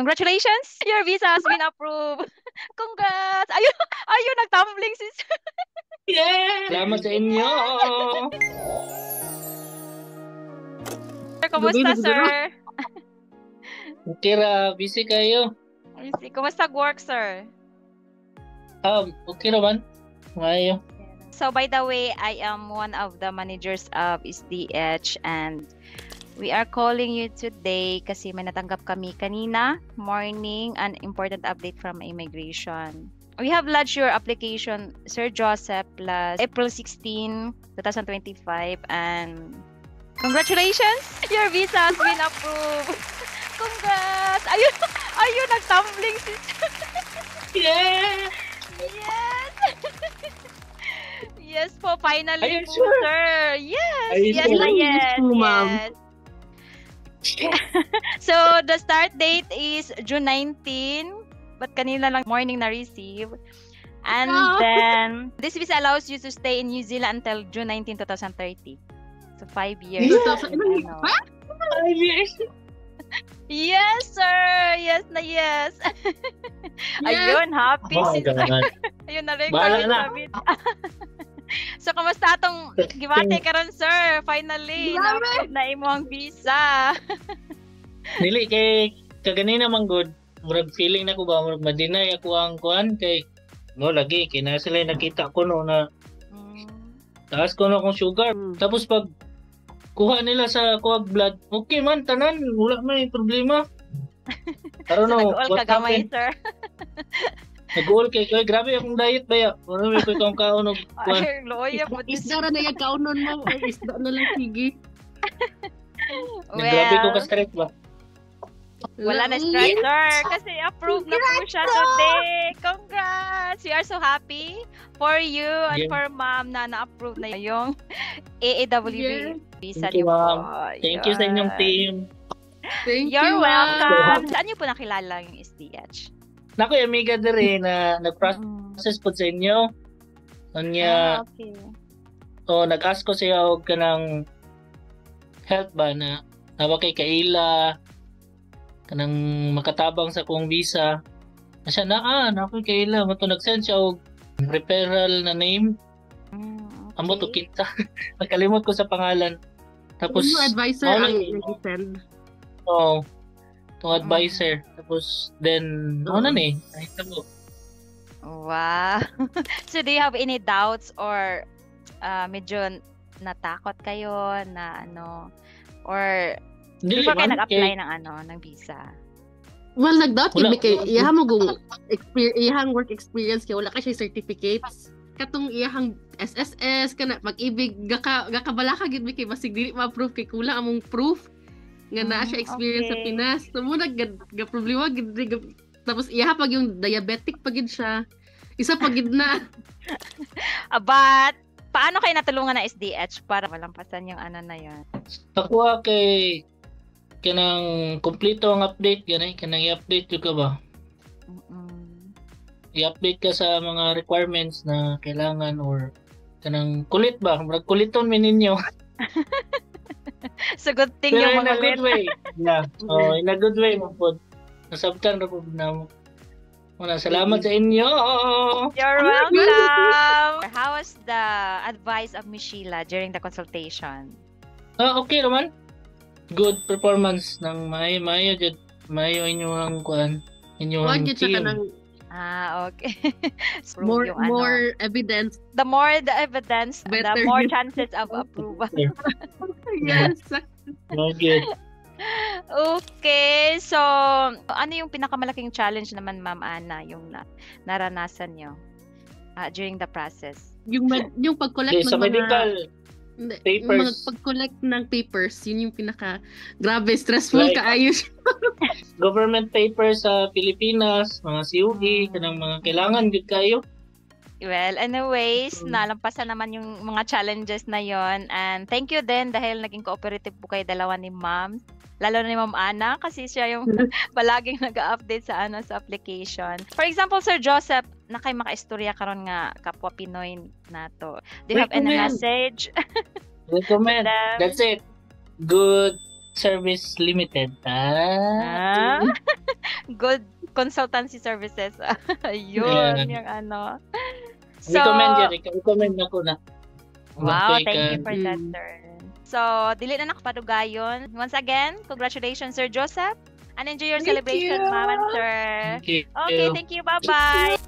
Congratulations! Your visa has been approved. Congrats! Ayun, nagtumbling si sir. Yeah! Salamat sa inyo! Sir, kumusta, sir? Okay ra, busy kayo. Kumusta work, sir? Okay naman. Mayo. So, by the way, I am one of the managers of SDH and we are calling you today kasi may natanggap kami kanina morning an important update from immigration. We have lodged your application, Sir Joseph, last April 16, 2025 and congratulations! Your visa has been approved! Congrats! Ayun, nagtumbling si sir. Yeah! Yes! Yes po, finally Are you po, sure? sir. Yes, Are you yes, sure? yes, Ma'am. yes. So, the start date is June 19, but kanina lang morning na-receive. And then, this visa allows you to stay in New Zealand until June 19, 2030. So, 5 years. Yeah. Ano. 5 years? Yes, sir! Yes na yes! Ayun, happy Oh, si sir. God. Ayun, na-record Bahala na. sa video. So, kamusta atong gibate karon, sir? Finally, na imo ang visa. Dili kay kaganina man good. Murag feeling na ko ba murag ma-deny ako ang kuan kay mo lagi kay na sila nakita ko no na taas ko na akong sugar. Tapos pag kuha nila sa kuwag blood, okay man tanan, wala may problema. Pero no, Nag-all what kagamay, happened? sir. Nag-all kay grabe akong diet baya. Wala may kong kaon og kuan. Ay, loya po this. Isda ra na yung kaunon mo. Ay, isda na lang sige. Grabe ko ka stress ba. Wala na stress, sir. Kasi approved na po siya today. Congrats! We are so happy for you and Yeah. for ma'am na na-approve na yung AAWB visa Thank you, niyo po. ma'am. Thank you sa inyong team. Thank You're you, ma'am. welcome. Saan niyo po nakilala yung SDH? Nako yung amiga dere na nag-process po sa inyo. Anya, Okay. nag-ask ko siya og kanang help ba na nawa kay kaila kanang makatabang sa kong visa. Na siya na ako kay kaila mo to nag-send siya og referral na name. Amo to kita. Nakalimot ko sa pangalan. Tapos Yung advisor wala- ang nag-send. tong advisor. Tapos then ano ni? Nakita mo. Wow. So, do you have any doubts or medyo natakot kayo na ano? Or Dili before kayo man, nag-apply kay- ng ano, ng visa? Well, nag-doubt Wala. kay iyahang mo kung iyahang work experience kay wala ka siya certificates. Katong iyahang SSS kana pag-ibig gakabala ka gid mi kay basig dili ma-approve kay kulang among proof nga naa siya experience sa Okay. Pinas. So mo ga problema gid tapos iyaha pag yung diabetic pagid siya. Isa pagid na. But, paano kayo natulungan na SDH para malampasan yung ano na yun? Nakuha kay kanang kompleto ang update ganay kanang i-update ka ba? I-update ka sa mga requirements na kailangan or kanang kulit ba? Murag kuliton mi ninyo. So, good thing Pero yung in a mga good way. Yeah. In a good way mo po. Nasabtan ra po na mo. Salamat sa inyo. You're welcome! How was the advice of Miss Sheila during the consultation? Okay naman. Good performance ng mayo jud. Mayo inyong kuan. Wag Inyong gid siya team. kanang Okay. So, more yung ano, more evidence. the more the evidence, the Better more yun. chances of approval. Yes. Good. Okay, so ano yung pinakamalaking challenge naman, Ma'am Ana, yung naranasan nyo during the process? Yung pag-collect Sa ng mga medical papers. Mga pag-collect ng papers, yun yung pinaka grabe stressful Like- kaayo. Government papers sa Pilipinas, mga COE, kanang mga kailangan gud kayo. Well, anyways, nalampasan naman yung mga challenges na yon. And thank you din dahil naging cooperative po kayo dalawa ni Ma'am. Lalo na ni Ma'am Ana kasi siya yung palaging nag-update sa sa application. For example, Sir Joseph, na kay makaistorya karon nga kapwa Pinoy nato. Do you have any Recommend. message? Recommend. Them? That's it. Good Service Limited. good consultancy services. Yun, Yeah. yung ano. Recommend ako na. Wow, Okay, thank you for that, Mm. sir. So, dili na nakapadugayon. Once again, congratulations, Sir Joseph. And enjoy your Thank celebration, you. ma'am and sir. Thank you. Okay, thank you. Bye-bye.